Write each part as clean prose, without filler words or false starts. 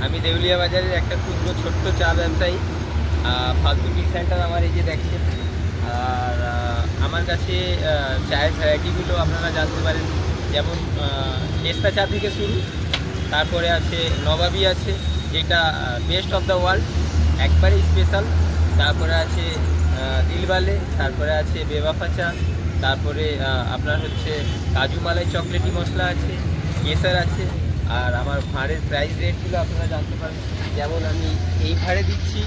আমি দেউলিয়া বাজারের একটা ক্ষুদ্র ছোট্ট চা ব্যবসায়ী। ফালতু টি সেন্টার আমার এই যে দেখছেন। আর আমার কাছে চায়ের ভ্যারাইটিগুলো আপনারা জানতে পারেন, যেমন টেস্টা চা থেকে শুরু, তারপরে আছে নবাবী আছে, যেটা বেস্ট অফ দ্য ওয়ার্ল্ড, একবারে স্পেশাল। তারপরে আছে দিলওয়ালে, তারপরে আছে বেওয়াফা চা, তারপরে আপনার হচ্ছে কাজু মালাই চকলেটি মশলা আছে, কেসার আছে। আর আমার ভাঁড়ের প্রাইস রেটগুলো আপনারা জানতে পারবেন, যেমন আমি এই ভাঁড়ে দিচ্ছি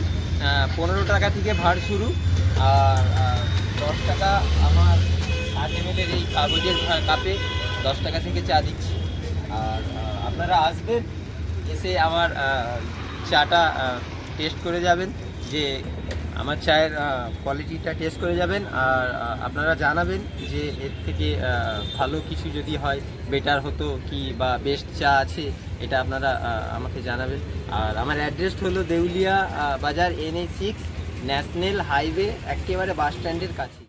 15 টাকা থেকে ভাঁড় শুরু। আর 10 টাকা আমার 60 ml এই কাগজের কাপে 10 টাকা থেকে চা দিচ্ছি। আর আপনারা আসবেন, এসে আমার চাটা টেস্ট করে যাবেন, যে আমার চায়ের কোয়ালিটিটা টেস্ট করে যাবেন। আর আপনারা জানাবেন যে এর থেকে ভালো কিছু যদি হয়, বেটার হতো কি বা বেস্ট চা আছে, এটা আপনারা আমাকে জানাবেন। আর আমার অ্যাড্রেস হলো দেউলিয়া বাজার NH6, ন্যাশনাল হাইওয়ে, একেবারে বাস স্ট্যান্ডের কাছে।